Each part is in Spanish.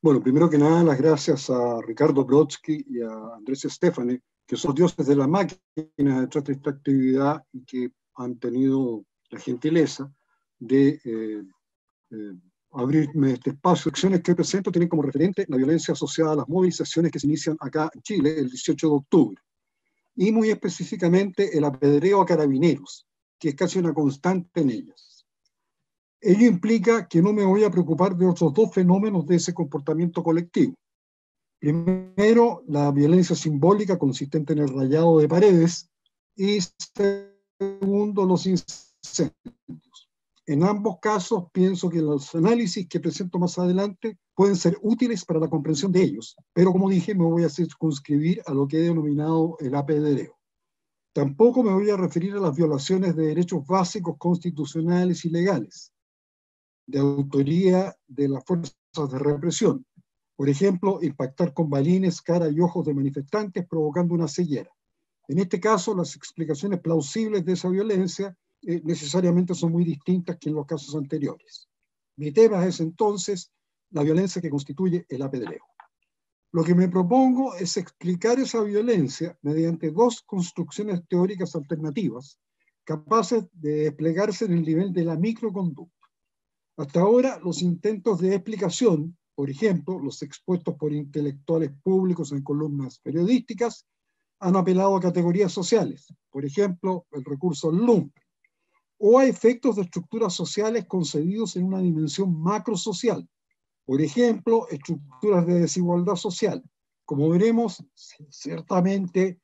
Bueno, primero que nada, las gracias a Ricardo Brodsky y a Andrés Stefani, que son dioses de la máquina detrás de esta actividad y que han tenido la gentileza de eh, abrirme este espacio. Las acciones que presento tienen como referente la violencia asociada a las movilizaciones que se inician acá en Chile el 18 de octubre, y muy específicamente el apedreo a carabineros, que es casi una constante en ellas. Ello implica que no me voy a preocupar de otros dos fenómenos de ese comportamiento colectivo. Primero, la violencia simbólica consistente en el rayado de paredes, y segundo, los incendios. En ambos casos, pienso que los análisis que presento más adelante pueden ser útiles para la comprensión de ellos, pero como dije, me voy a circunscribir a lo que he denominado el apedreo. Tampoco me voy a referir a las violaciones de derechos básicos constitucionales y legales, de autoría de las fuerzas de represión. Por ejemplo, impactar con balines cara y ojos de manifestantes provocando una ceguera. En este caso, las explicaciones plausibles de esa violencia necesariamente son muy distintas que en los casos anteriores. Mi tema es entonces la violencia que constituye el apedreo. Lo que me propongo es explicar esa violencia mediante dos construcciones teóricas alternativas capaces de desplegarse en el nivel de la microconducta. Hasta ahora, los intentos de explicación, por ejemplo, los expuestos por intelectuales públicos en columnas periodísticas, han apelado a categorías sociales, por ejemplo, el recurso lumpen, o a efectos de estructuras sociales concebidos en una dimensión macrosocial, por ejemplo, estructuras de desigualdad social. Como veremos, ciertamente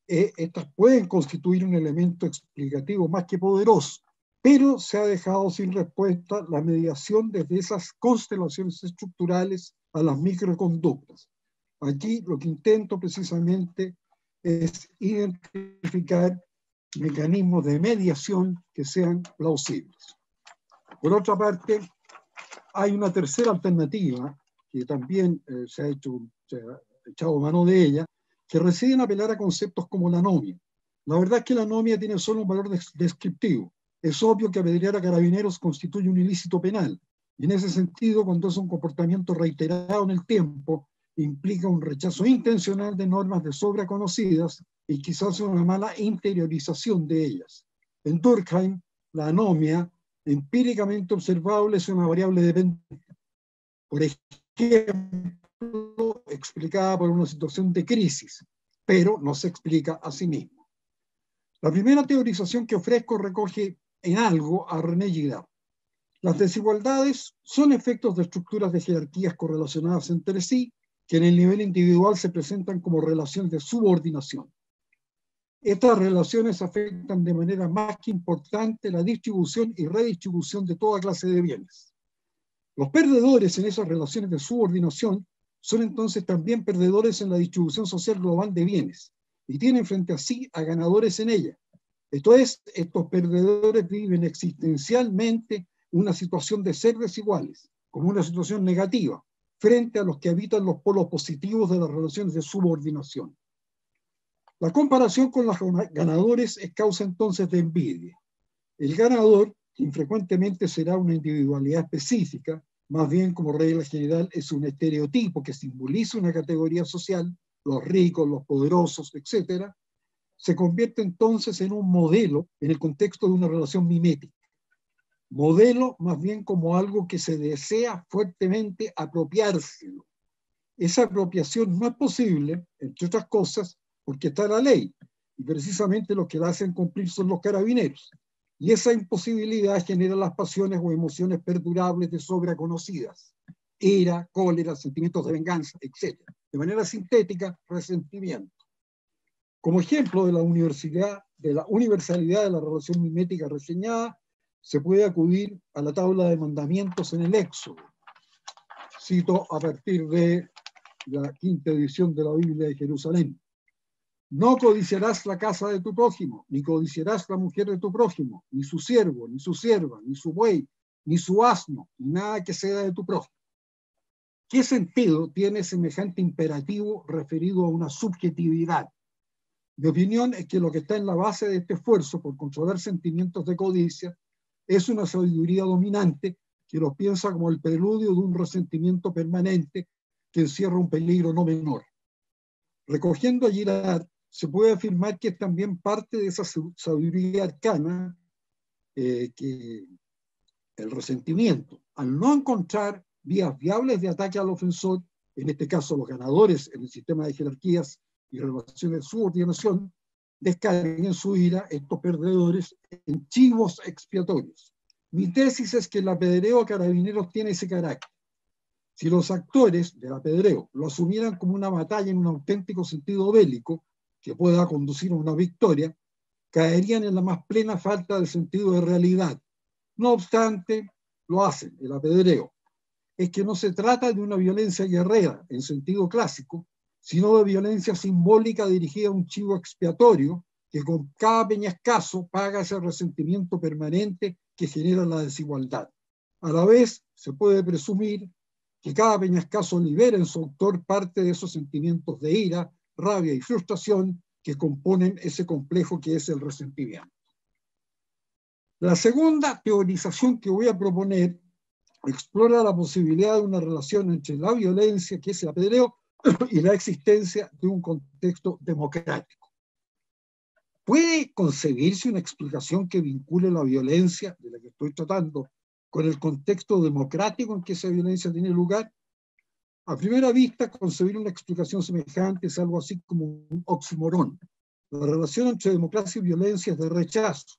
estas pueden constituir un elemento explicativo más que poderoso, pero se ha dejado sin respuesta la mediación desde esas constelaciones estructurales a las microconductas. Aquí lo que intento precisamente es identificar mecanismos de mediación que sean plausibles. Por otra parte, hay una tercera alternativa que también se ha echado mano de ella, que reside en apelar a conceptos como la anomia. La verdad es que la anomia tiene solo un valor descriptivo. Es obvio que apedrear a carabineros constituye un ilícito penal, y en ese sentido, cuando es un comportamiento reiterado en el tiempo, implica un rechazo intencional de normas de sobra conocidas y quizás una mala interiorización de ellas. En Durkheim, la anomia empíricamente observable es una variable dependiente. Por ejemplo, explicada por una situación de crisis, pero no se explica a sí mismo. La primera teorización que ofrezco recoge en algo a René Girard. Las desigualdades son efectos de estructuras de jerarquías correlacionadas entre sí, que en el nivel individual se presentan como relaciones de subordinación. Estas relaciones afectan de manera más que importante la distribución y redistribución de toda clase de bienes. Los perdedores en esas relaciones de subordinación son entonces también perdedores en la distribución social global de bienes y tienen frente a sí a ganadores en ella. Esto es, estos perdedores viven existencialmente una situación de ser desiguales, como una situación negativa, frente a los que habitan los polos positivos de las relaciones de subordinación. La comparación con los ganadores es causa entonces de envidia. El ganador, que infrecuentemente será una individualidad específica, más bien como regla general es un estereotipo que simboliza una categoría social, los ricos, los poderosos, etc., se convierte entonces en un modelo en el contexto de una relación mimética. Modelo más bien como algo que se desea fuertemente apropiárselo. Esa apropiación no es posible, entre otras cosas, porque está la ley, y precisamente los que la hacen cumplir son los carabineros. Y esa imposibilidad genera las pasiones o emociones perdurables de sobra conocidas: ira, cólera, sentimientos de venganza, etc. De manera sintética, resentimiento. Como ejemplo de la universalidad de la relación mimética reseñada, se puede acudir a la tabla de mandamientos en el Éxodo. Cito a partir de la quinta edición de la Biblia de Jerusalén. No codiciarás la casa de tu prójimo, ni codiciarás la mujer de tu prójimo, ni su siervo, ni su sierva, ni su buey, ni su asno, ni nada que sea de tu prójimo. ¿Qué sentido tiene semejante imperativo referido a una subjetividad? Mi opinión es que lo que está en la base de este esfuerzo por controlar sentimientos de codicia es una sabiduría dominante que los piensa como el preludio de un resentimiento permanente que encierra un peligro no menor. Recogiendo a Girard, se puede afirmar que es también parte de esa sabiduría arcana que el resentimiento, al no encontrar vías viables de ataque al ofensor, en este caso los ganadores en el sistema de jerarquías y relaciones de subordinación, descarguen su ira estos perdedores en chivos expiatorios. Mi tesis es que el apedreo a carabineros tiene ese carácter. Si los actores del apedreo lo asumieran como una batalla en un auténtico sentido bélico, que pueda conducir a una victoria, caerían en la más plena falta de sentido de realidad. No obstante, lo hacen, el apedreo. Es que no se trata de una violencia guerrera en sentido clásico, sino de violencia simbólica dirigida a un chivo expiatorio que con cada peñascazo paga ese resentimiento permanente que genera la desigualdad. A la vez, se puede presumir que cada peñascazo libera en su autor parte de esos sentimientos de ira, rabia y frustración que componen ese complejo que es el resentimiento. La segunda teorización que voy a proponer explora la posibilidad de una relación entre la violencia, que es el apedreo, y la existencia de un contexto democrático. ¿Puede concebirse una explicación que vincule la violencia de la que estoy tratando con el contexto democrático en que esa violencia tiene lugar? A primera vista, concebir una explicación semejante es algo así como un oxímoron. La relación entre democracia y violencia es de rechazo.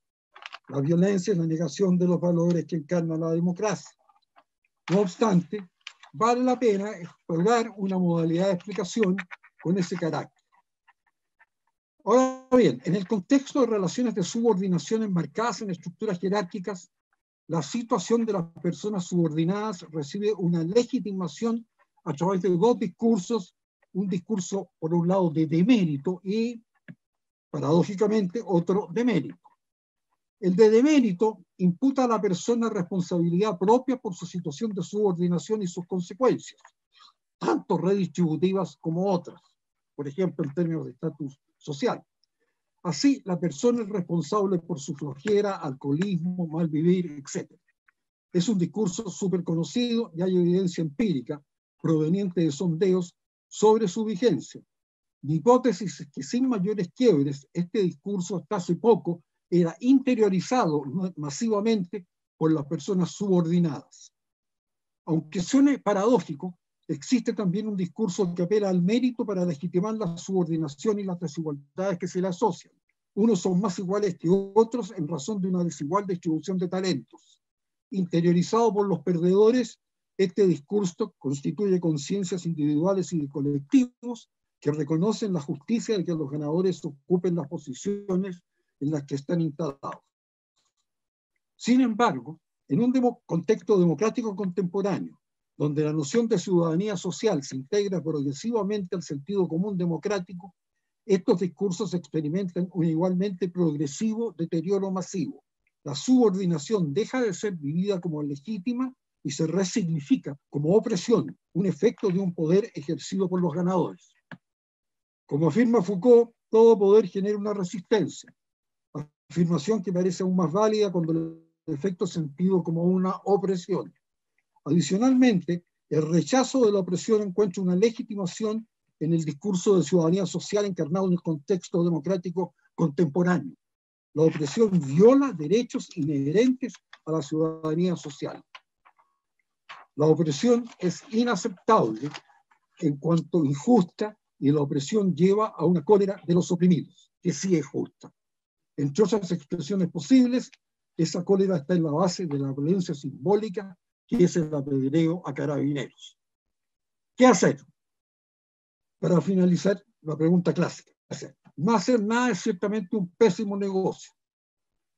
La violencia es la negación de los valores que encarna la democracia. No obstante, vale la pena explorar una modalidad de explicación con ese carácter. Ahora bien, en el contexto de relaciones de subordinación enmarcadas en estructuras jerárquicas, la situación de las personas subordinadas recibe una legitimación a través de dos discursos, un discurso por un lado de demérito y, paradójicamente, otro de mérito. El de demérito imputa a la persona responsabilidad propia por su situación de subordinación y sus consecuencias, tanto redistributivas como otras, por ejemplo, en términos de estatus social. Así, la persona es responsable por su flojera, alcoholismo, mal vivir, etc. Es un discurso súper conocido y hay evidencia empírica proveniente de sondeos sobre su vigencia. Mi hipótesis es que sin mayores quiebres, este discurso hasta hace poco era interiorizado masivamente por las personas subordinadas. Aunque suene paradójico, existe también un discurso que apela al mérito para legitimar la subordinación y las desigualdades que se le asocian. Unos son más iguales que otros en razón de una desigual distribución de talentos. Interiorizado por los perdedores, este discurso constituye conciencias individuales y de colectivos que reconocen la justicia de que los ganadores ocupen las posiciones en las que están instalados. Sin embargo, en un contexto democrático contemporáneo, donde la noción de ciudadanía social se integra progresivamente al sentido común democrático, estos discursos experimentan un igualmente progresivo deterioro masivo. La subordinación deja de ser vivida como legítima y se resignifica como opresión, un efecto de un poder ejercido por los ganadores. Como afirma Foucault, todo poder genera una resistencia, afirmación que parece aún más válida cuando el efecto es sentido como una opresión. Adicionalmente, el rechazo de la opresión encuentra una legitimación en el discurso de ciudadanía social encarnado en el contexto democrático contemporáneo. La opresión viola derechos inherentes a la ciudadanía social. La opresión es inaceptable en cuanto injusta y la opresión lleva a una cólera de los oprimidos, que sí es justa. Entre otras expresiones posibles, esa cólera está en la base de la violencia simbólica que es el apedreo a carabineros. ¿Qué hacer? Para finalizar, la pregunta clásica. No hacer nada es ciertamente un pésimo negocio.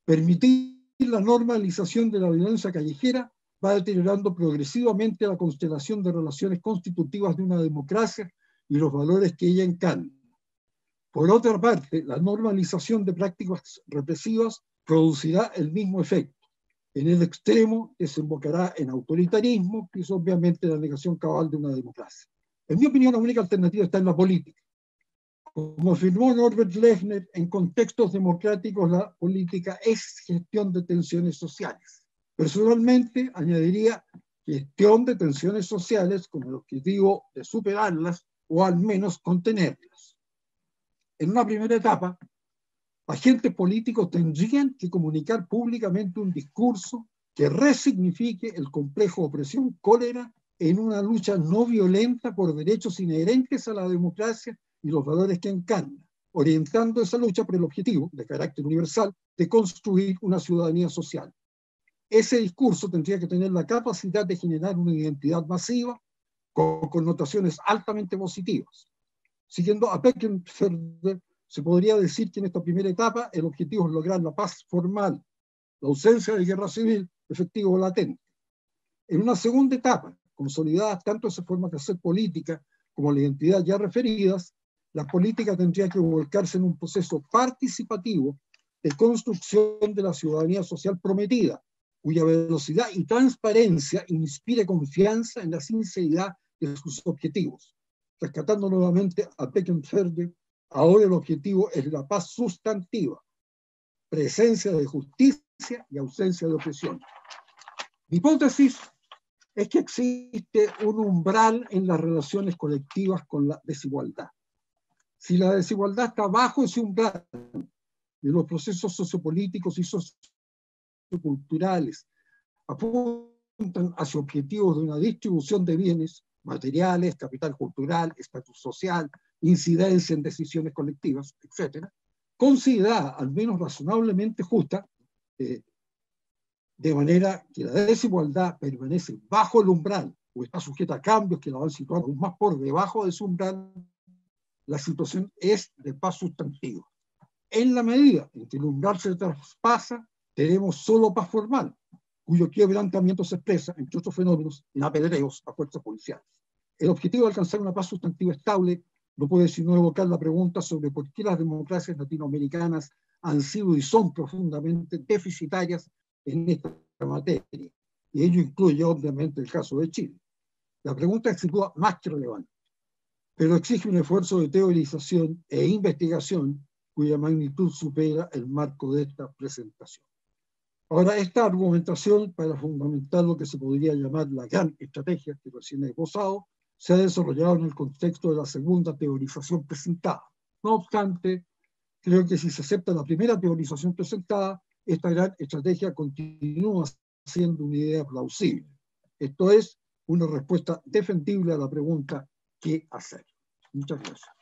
Permitir la normalización de la violencia callejera va deteriorando progresivamente la constelación de relaciones constitutivas de una democracia y los valores que ella encarna. Por otra parte, la normalización de prácticas represivas producirá el mismo efecto. En el extremo desembocará en autoritarismo, que es obviamente la negación cabal de una democracia. En mi opinión, la única alternativa está en la política. Como afirmó Norbert Lechner, en contextos democráticos la política es gestión de tensiones sociales. Personalmente, añadiría gestión de tensiones sociales con el objetivo de superarlas o al menos contenerlas. En una primera etapa, agentes políticos tendrían que comunicar públicamente un discurso que resignifique el complejo opresión cólera en una lucha no violenta por derechos inherentes a la democracia y los valores que encarna, orientando esa lucha por el objetivo, de carácter universal, de construir una ciudadanía social. Ese discurso tendría que tener la capacidad de generar una identidad masiva con connotaciones altamente positivas. Siguiendo a Peckenferder, se podría decir que en esta primera etapa el objetivo es lograr la paz formal, la ausencia de guerra civil, efectiva o latente. En una segunda etapa, consolidadas tanto esas formas de hacer política como la identidad ya referidas, la política tendría que volcarse en un proceso participativo de construcción de la ciudadanía social prometida, cuya velocidad y transparencia inspire confianza en la sinceridad de sus objetivos. Rescatando nuevamente a Peckenferder, ahora el objetivo es la paz sustantiva, presencia de justicia y ausencia de opresión. Mi hipótesis es que existe un umbral en las relaciones colectivas con la desigualdad. Si la desigualdad está bajo ese umbral y los procesos sociopolíticos y socioculturales apuntan hacia objetivos de una distribución de bienes materiales, capital cultural, estatus social, incidencia en decisiones colectivas, etc., considerada al menos razonablemente justa, de manera que la desigualdad permanece bajo el umbral o está sujeta a cambios que la van situando aún más por debajo de su umbral, la situación es de paz sustantiva. En la medida en que el umbral se traspasa, tenemos solo paz formal, cuyo quebrantamiento se expresa, entre otros fenómenos, en apedreos a fuerzas policiales. El objetivo de alcanzar una paz sustantiva estable no puede sino evocar la pregunta sobre por qué las democracias latinoamericanas han sido y son profundamente deficitarias en esta materia. Y ello incluye, obviamente, el caso de Chile. La pregunta es sin duda más que relevante, pero exige un esfuerzo de teorización e investigación cuya magnitud supera el marco de esta presentación. Ahora, esta argumentación para fundamentar lo que se podría llamar la gran estrategia que recién he esbozado, se ha desarrollado en el contexto de la segunda teorización presentada. No obstante, creo que si se acepta la primera teorización presentada, esta gran estrategia continúa siendo una idea plausible. Esto es, una respuesta defendible a la pregunta ¿qué hacer? Muchas gracias.